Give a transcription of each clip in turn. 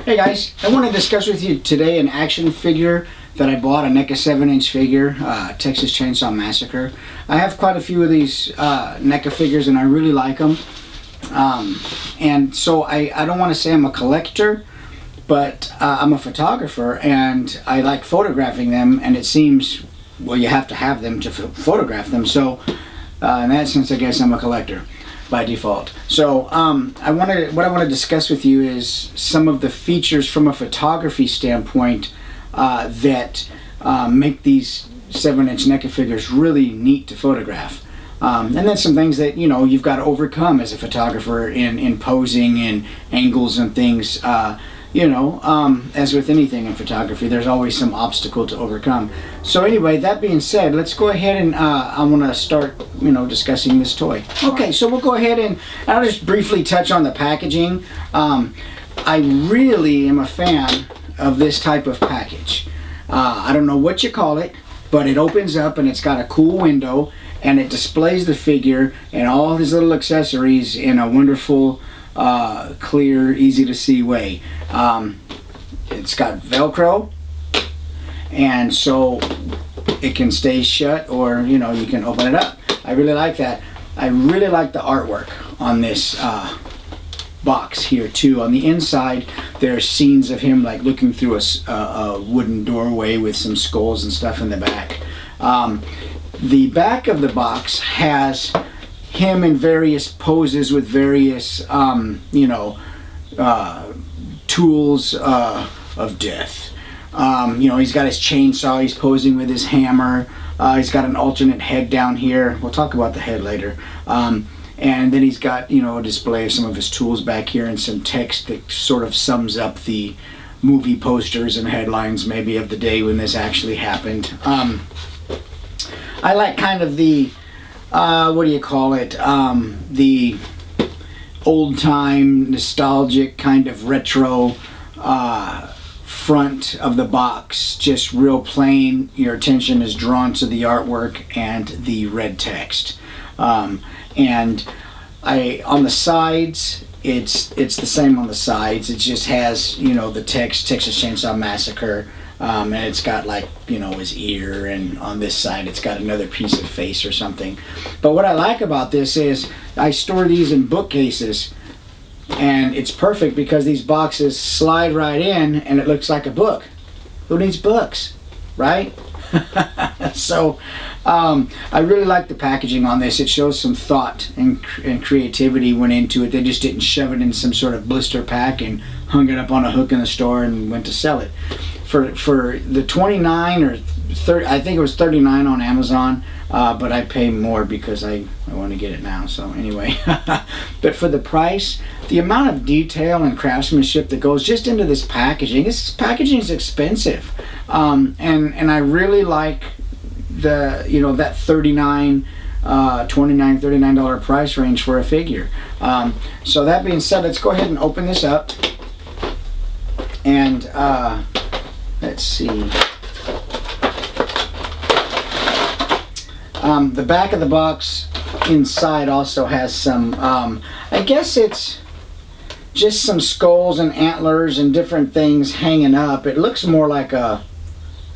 Hey guys, I want to discuss with you today an action figure that I bought, a Neca 7-inch figure, Texas Chainsaw Massacre. I have quite a few of these Neca figures and I really like them. And so I don't want to say I'm a collector, but I'm a photographer and I like photographing them, and it seems, well, you have to have them to photograph them. So in that sense, I guess I'm a collector by default. So what I want to discuss with you is some of the features from a photography standpoint that make these 7-inch Neca figures really neat to photograph. And then some things that, you know, you've got to overcome as a photographer in posing and angles and things. As with anything in photography, there's always some obstacle to overcome. So anyway, that being said, let's go ahead and I want to start, discussing this toy. Okay, so we'll go ahead and I'll just briefly touch on the packaging. I really am a fan of this type of package. I don't know what you call it, but it opens up and it's got a cool window and it displays the figure and all his little accessories in a wonderful, clear, easy to see way. It's got Velcro, and so it can stay shut, or you can open it up. I really like that. I really like the artwork on this box here too. On the inside there's scenes of him like looking through a wooden doorway with some skulls and stuff in the back. The back of the box has him in various poses with various tools of death. He's got his chainsaw, he's posing with his hammer, he's got an alternate head down here. We'll talk about the head later. And then he's got a display of some of his tools back here and some text that sort of sums up the movie posters and headlines maybe of the day when this actually happened. I like kind of the the old-time, nostalgic, kind of retro front of the box. Just real plain. Your attention is drawn to the artwork and the red text. On the sides, it's the same on the sides. It just has, the text, Texas Chainsaw Massacre. And it's got his ear, and on this side it's got another piece of face or something. But what I like about this is I store these in bookcases, and it's perfect because these boxes slide right in and it looks like a book. Who needs books, right? So I really like the packaging on this. It shows some thought and creativity went into it. They just didn't shove it in some sort of blister pack and hung it up on a hook in the store and went to sell it. For the 29 or 30, I think it was 39 on Amazon, but I pay more because I want to get it now. So anyway, but for the price, the amount of detail and craftsmanship that goes just into this packaging is expensive, and I really like the that $39, $29, $39 price range for a figure. So that being said, let's go ahead and open this up and. Let's see. The back of the box inside also has some, I guess it's just some skulls and antlers and different things hanging up. It looks more like a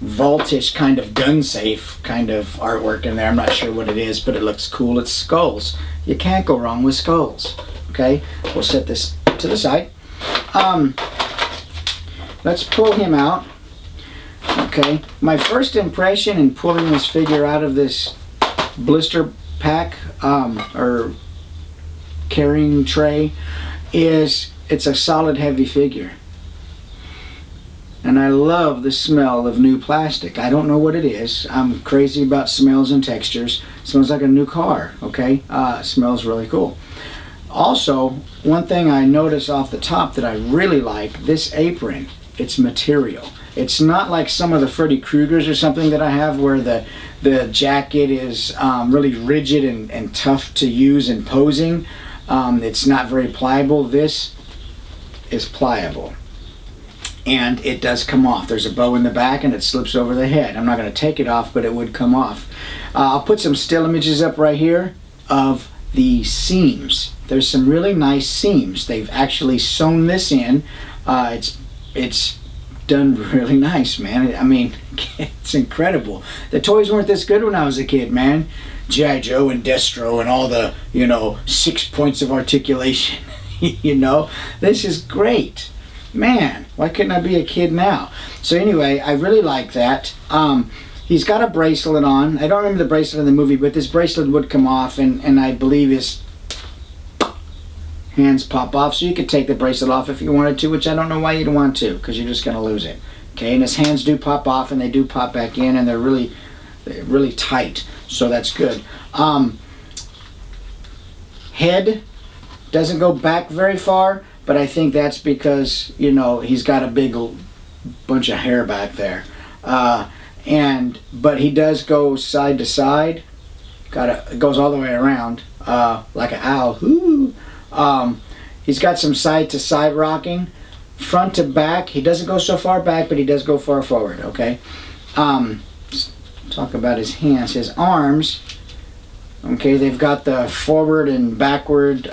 vaultish kind of gun safe kind of artwork in there. I'm not sure what it is, but it looks cool. It's skulls. You can't go wrong with skulls. Okay, we'll set this to the side. Let's pull him out. Okay, my first impression in pulling this figure out of this blister pack or carrying tray is it's a solid, heavy figure. And I love the smell of new plastic. I don't know what it is. I'm crazy about smells and textures. It smells like a new car, okay? It smells really cool. Also, one thing I noticed off the top that I really like, this apron, it's material. It's not like some of the Freddy Kruegers or something that I have where the jacket is really rigid and tough to use in posing. It's not very pliable. This is pliable. And it does come off. There's a bow in the back and it slips over the head. I'm not going to take it off, but it would come off. I'll put some still images up right here of the seams. There's some really nice seams. They've actually sewn this in. It's it's done really nice, man. I mean, it's incredible. The toys weren't this good when I was a kid, man. G.I. Joe and Destro and all the, 6 points of articulation. This is great. Man, why couldn't I be a kid now? So anyway, I really like that. He's got a bracelet on. I don't remember the bracelet in the movie, but this bracelet would come off, and I believe his hands pop off, so you could take the bracelet off if you wanted to, which I don't know why you'd want to, because you're just going to lose it. Okay, and his hands do pop off, and they do pop back in, and they're really tight, so that's good. Head doesn't go back very far, but I think that's because, he's got a big bunch of hair back there. But he does go side to side. It goes all the way around, like an owl. Ooh. He's got some side to side rocking, front to back. He doesn't go so far back, but he does go far forward. Okay. Let's talk about his hands, his arms. Okay, they've got the forward and backward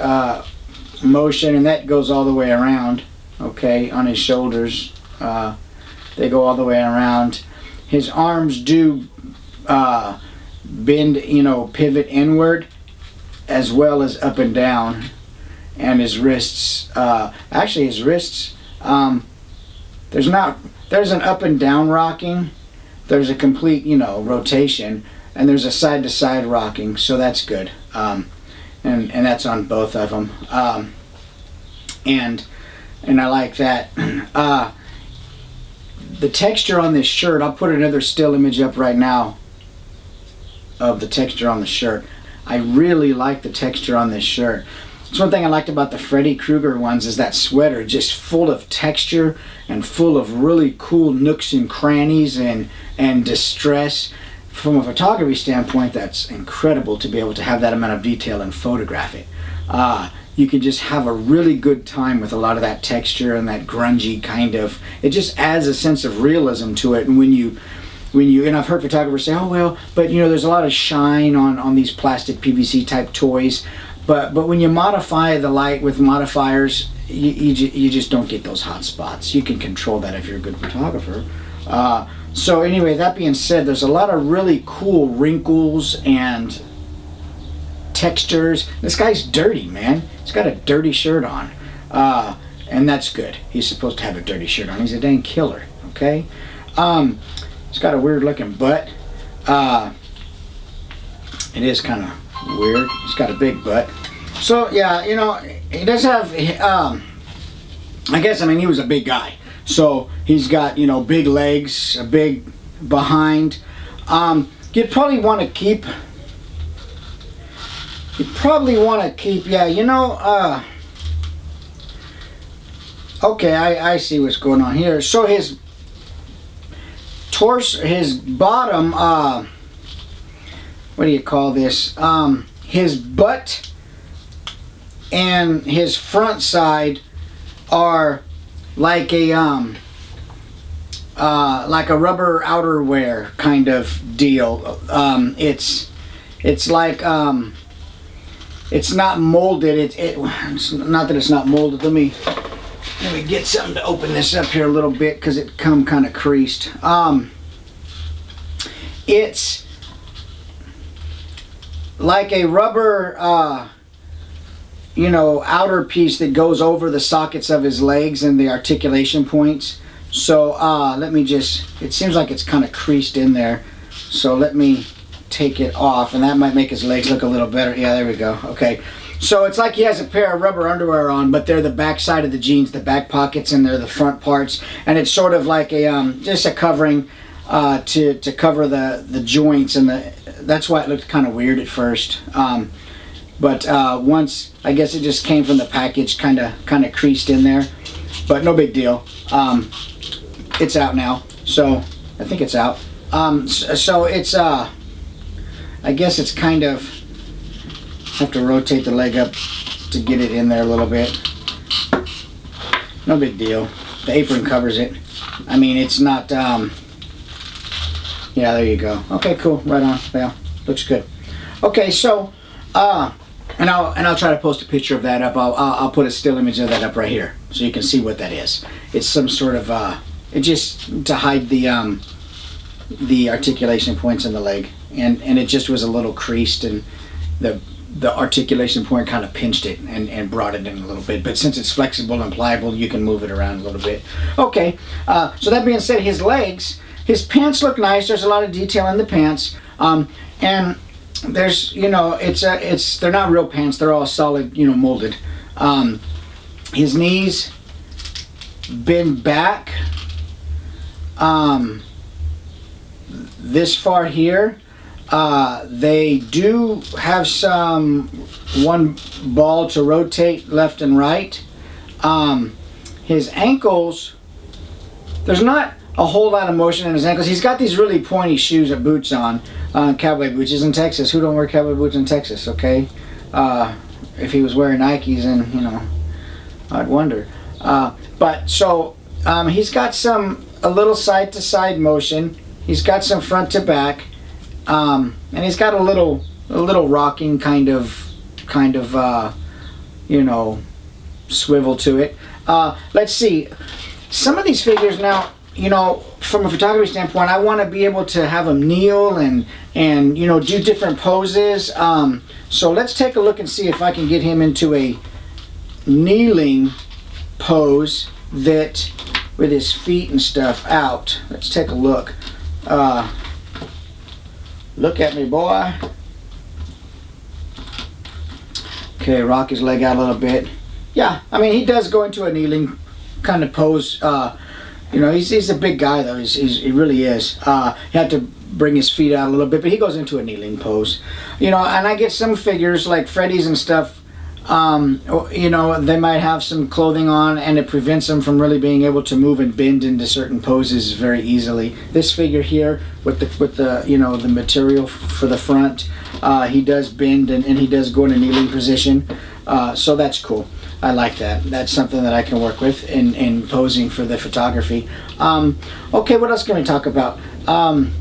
motion, and that goes all the way around. Okay, on his shoulders, they go all the way around. His arms do bend, pivot inward as well as up and down. And his wrists, there's an up and down rocking, there's a complete, rotation, and there's a side to side rocking, so that's good. And that's on both of them. And I like that. The texture on this shirt, I'll put another still image up right now of the texture on the shirt. I really like the texture on this shirt. That's one thing I liked about the Freddy Krueger ones, is that sweater just full of texture and full of really cool nooks and crannies and distress. From a photography standpoint, that's incredible to be able to have that amount of detail and photograph it. You can just have a really good time with a lot of that texture and that grungy kind of, it just adds a sense of realism to it. And when you, and I've heard photographers say, oh well, but there's a lot of shine on these plastic PVC type toys. But when you modify the light with modifiers, you just don't get those hot spots. You can control that if you're a good photographer. So anyway, that being said, there's a lot of really cool wrinkles and textures. This guy's dirty, man. He's got a dirty shirt on. And that's good. He's supposed to have a dirty shirt on. He's a dang killer, okay? He's got a weird looking butt. It is kind of weird. He's got a big butt. So yeah, he does have, he was a big guy. So he's got, big legs, a big behind. You'd probably want to keep, okay, I see what's going on here. So his torso, his bottom, what do you call this? His butt and his front side are like a rubber outerwear kind of deal. It's like it's not molded. It's not that it's not molded. Let me get something to open this up here a little bit because it come kind of creased. It's like a rubber outer piece that goes over the sockets of his legs and the articulation points. So it seems like it's kind of creased in there. So let me take it off, and that might make his legs look a little better. Yeah, there we go. Okay. So it's like he has a pair of rubber underwear on, but they're the back side of the jeans, the back pockets, and they're the front parts. And it's sort of like a just a covering to cover the joints, and that's why it looked kind of weird at first. But once, I guess it just came from the package, kind of creased in there, but no big deal. It's out now, so I think it's out. So it's I guess it's kind of, have to rotate the leg up to get it in there a little bit. No big deal. The apron covers it. I mean, it's not. Yeah, there you go. Okay, cool. Right on. Yeah, looks good. Okay, so And I'll try to post a picture of that up. I'll put a still image of that up right here, so you can see what that is. It's some sort of it just to hide the articulation points in the leg, and it just was a little creased, and the articulation point kind of pinched it and brought it in a little bit. But since it's flexible and pliable, you can move it around a little bit. Okay, so that being said, his legs, his pants look nice. There's a lot of detail in the pants, and there's, you know, they're not real pants. They're all solid, you know, molded. His knees bend back this far here. They do have one ball to rotate left and right. His ankles, there's not a whole lot of motion in his ankles. He's got these really pointy shoes or boots on, cowboy boots. He's in Texas. Who don't wear cowboy boots in Texas, okay? If he was wearing Nikes, then, you know, I'd wonder. But so he's got a little side to side motion. He's got some front to back, and he's got a little rocking kind of you know, swivel to it. Let's see, some of these figures now, you know, from a photography standpoint, I want to be able to have him kneel and you know, do different poses. So let's take a look and see if I can get him into a kneeling pose that with his feet and stuff out. Let's take a look. Look at me, boy. Okay, rock his leg out a little bit. Yeah, I mean, he does go into a kneeling kind of pose. You know, he's a big guy, though. He really is. He had to bring his feet out a little bit, but he goes into a kneeling pose. You know, and I get some figures like Freddy's and stuff. You know, they might have some clothing on, and it prevents them from really being able to move and bend into certain poses very easily. This figure here, with the you know, the material for the front, he does bend and he does go in a kneeling position. So that's cool. I like that. That's something that I can work with in posing for the photography. Okay, what else can we talk about? And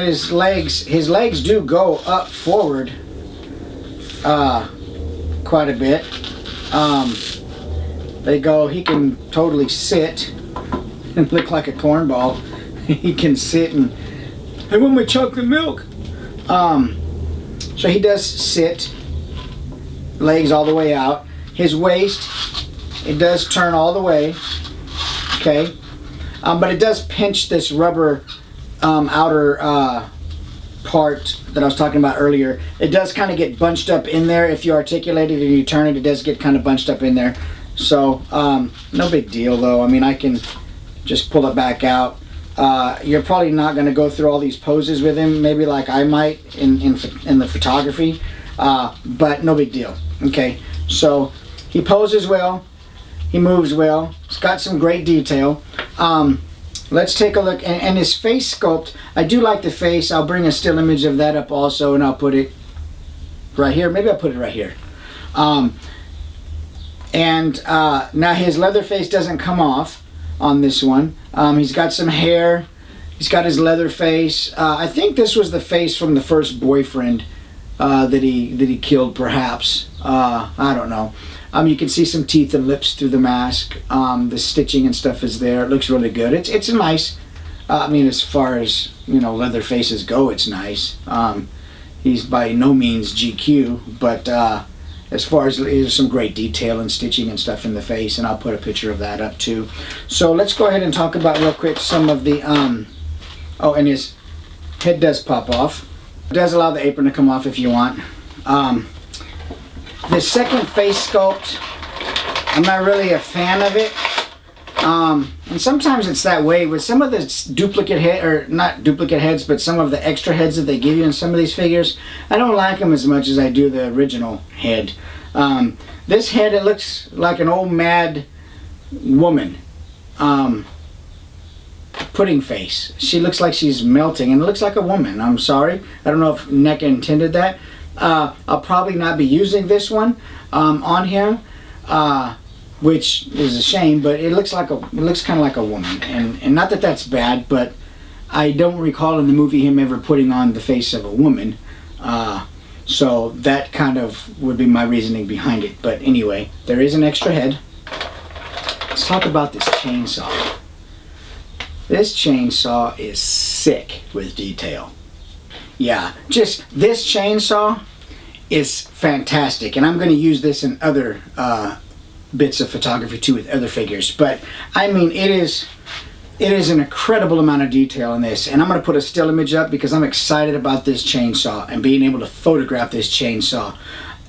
his legs do go up forward quite a bit. He can totally sit and look like a cornball. He can sit and, I want my chocolate milk. So he does sit, legs all the way out. His waist, it does turn all the way, okay? But it does pinch this rubber outer part that I was talking about earlier. It does kind of get bunched up in there. If you articulate it and you turn it, it does get kind of bunched up in there. So no big deal, though. I mean, I can just pull it back out. You're probably not going to go through all these poses with him, maybe like I might in the photography, but no big deal. Okay, so he poses well, he moves well, he's got some great detail. Let's take a look, and his face sculpt, I do like the face. I'll bring a still image of that up also, and I'll put it right here. Maybe I'll put it right here. Now his leather face doesn't come off on this one. He's got some hair, he's got his leather face. I think this was the face from the first boyfriend that he killed, perhaps. I don't know. You can see some teeth and lips through the mask. The stitching and stuff is there. It looks really good. It's nice. I mean, as far as, you know, leather faces go, it's nice. He's by no means GQ, but as far as, there's some great detail and stitching and stuff in the face, and I'll put a picture of that up too. So let's go ahead and talk about real quick some of the oh, and his head does pop off. It does allow the apron to come off if you want. The second face sculpt, I'm not really a fan of it. And sometimes it's that way with some of the duplicate head, or not duplicate heads, but some of the extra heads that they give you in some of these figures. I don't like them as much as I do the original head. This head, it looks like an old mad woman. Pudding face. She looks like she's melting, and it looks like a woman. I'm sorry. I don't know if Neca intended that. I'll probably not be using this one on him, which is a shame. But it looks kind of like a woman, and not that that's bad, but I don't recall in the movie him ever putting on the face of a woman. So that kind of would be my reasoning behind it. But anyway, there is an extra head. Let's talk about this chainsaw. This chainsaw is sick with detail. Yeah, just this chainsaw is fantastic, and I'm going to use this in other bits of photography too with other figures. But I mean, it is an incredible amount of detail in this, and I'm going to put a still image up because I'm excited about this chainsaw and being able to photograph this chainsaw.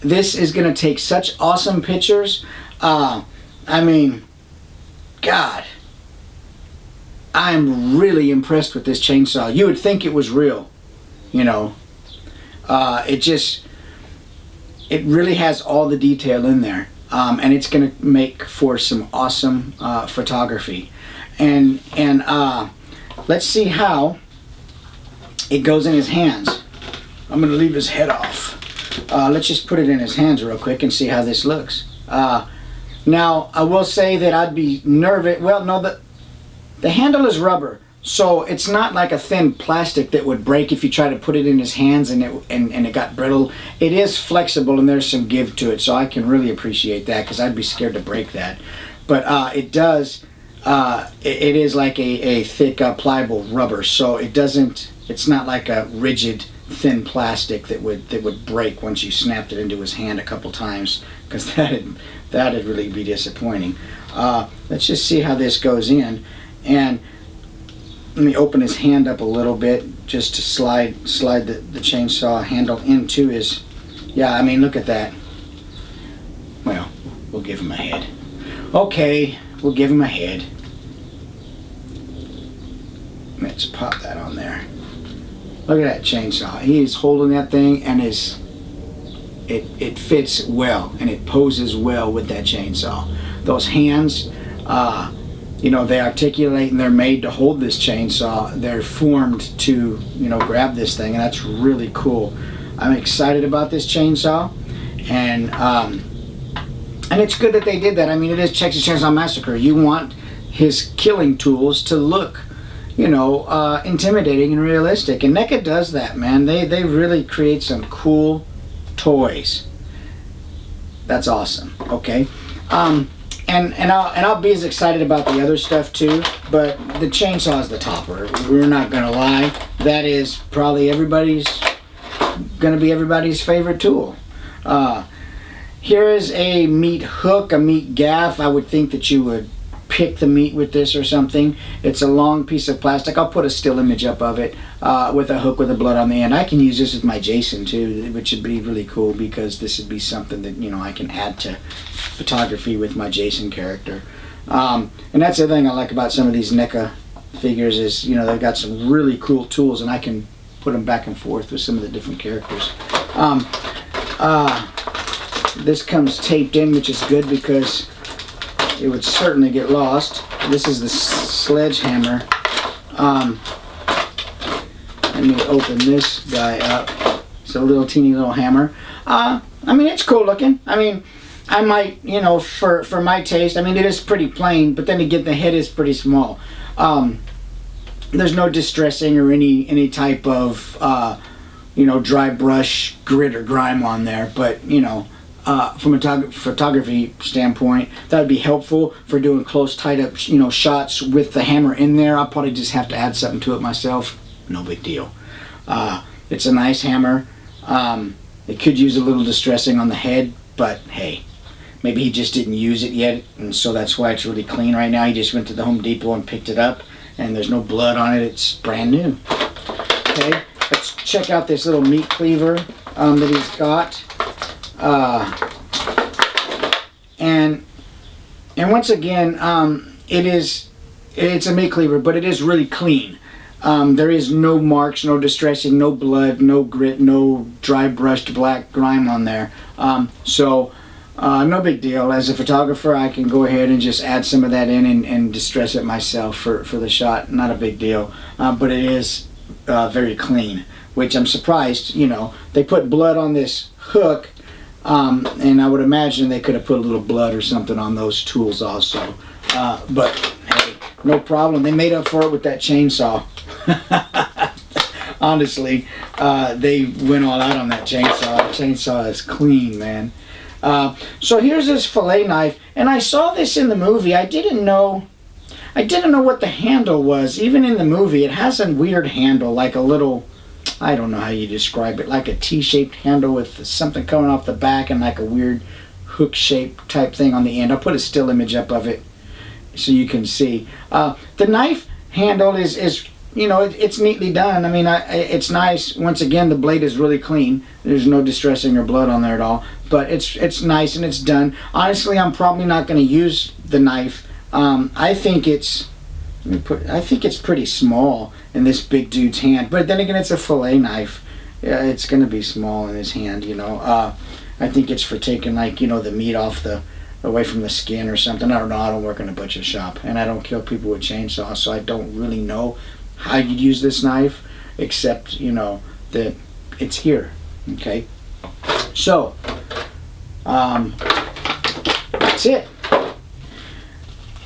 This is going to take such awesome pictures. I mean, God, I'm really impressed with this chainsaw. You would think it was real, you know. It really has all the detail in there, and it's going to make for some awesome photography. And let's see how it goes in his hands. I'm going to leave his head off. Let's just put it in his hands real quick and see how this looks. Now, I will say that I'd be nervous. Well, no, the handle is rubber, so it's not like a thin plastic that would break if you try to put it in his hands and it got brittle. It is flexible and there's some give to it, so I can really appreciate that because I'd be scared to break that. But it does. It is like a thick pliable rubber, so it's not like a rigid thin plastic that would break once you snapped it into his hand a couple times, because that'd really be disappointing. Let's just see how this goes in, and let me open his hand up a little bit just to slide the chainsaw handle into his. Yeah, I mean, look at that. Well, we'll give him a head. Okay, we'll give him a head. Let's pop that on there. Look at that chainsaw. He is holding that thing, and it fits well, and it poses well with that chainsaw. Those hands, you know, they articulate and they're made to hold this chainsaw. They're formed to, you know, grab this thing, and that's really cool. I'm excited about this chainsaw, and it's good that they did that. I mean, it is Texas Chainsaw Massacre. You want his killing tools to look, you know, intimidating and realistic, and Neca does that, man. They really create some cool toys. That's awesome. Okay, and I'll be as excited about the other stuff too, but the chainsaw is the topper. We're not gonna lie. That is probably everybody's favorite tool. Here is a meat hook, a meat gaff. I would think that you would pick the meat with this or something. It's a long piece of plastic. I'll put a still image up of it with a hook with the blood on the end. I can use this with my Jason too, which would be really cool because this would be something that, you know, I can add to photography with my Jason character. And that's the thing I like about some of these Neca figures is, you know, they've got some really cool tools, and I can put them back and forth with some of the different characters. This comes taped in, which is good because it would certainly get lost. This is the Sledgehammer. Let me open this guy up. It's a little teeny little hammer. I mean, it's cool looking. I mean, I might, you know, for my taste, I mean, it is pretty plain, but then again, the head is pretty small. There's no distressing or any type of, you know, dry brush, grit, or grime on there, but, you know, from a photography standpoint, that would be helpful for doing close, tight up, you know, shots with the hammer in there. I'll probably just have to add something to it myself. No big deal. It's a nice hammer. It could use a little distressing on the head, but hey, maybe he just didn't use it yet, and so that's why it's really clean right now. He just went to the Home Depot and picked it up, and there's no blood on it. It's brand new. Okay, let's check out this little meat cleaver that he's got. And once again, it's a meat cleaver, but it is really clean. There is no marks, no distressing, no blood, no grit, no dry brushed black grime on there. So no big deal. As a photographer, I can go ahead and just add some of that in and distress it myself for the shot. Not a big deal, but it is very clean, which I'm surprised. You know, they put blood on this hook. And I would imagine they could have put a little blood or something on those tools also. But hey, no problem. They made up for it with that chainsaw. Honestly, they went all out on that chainsaw. That chainsaw is clean, man. So here's this fillet knife, and I saw this in the movie. I didn't know what the handle was. Even in the movie, it has a weird handle, like a little, I don't know how you describe it, like a T-shaped handle with something coming off the back and like a weird hook shape type thing on the end. I'll put a still image up of it so you can see. The knife handle is you know, it's neatly done. I mean, it's nice. Once again, the blade is really clean. There's no distressing or blood on there at all. But it's nice and it's done. Honestly, I'm probably not going to use the knife. I think it's pretty small in this big dude's hand. But then again, it's a fillet knife. Yeah, it's going to be small in his hand, you know. I think it's for taking, like, you know, the meat away from the skin or something. I don't know. I don't work in a butcher shop, and I don't kill people with chainsaws, so I don't really know how you'd use this knife, except, you know, that it's here. Okay, so that's it.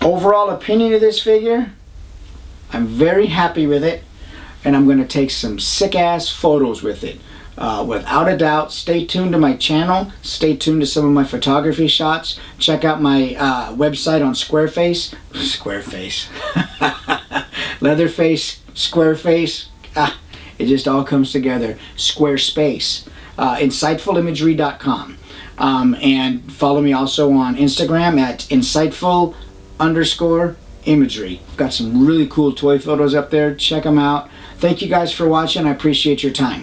Overall opinion of this figure, I'm very happy with it, and I'm going to take some sick-ass photos with it. Without a doubt, stay tuned to my channel. Stay tuned to some of my photography shots. Check out my website on Squareface. Leatherface, Squareface. It just all comes together. Squarespace. Insightfulimagery.com. And follow me also on Instagram at insightful_imagery. I've got some really cool toy photos up there. Check them out. Thank you guys for watching. I appreciate your time.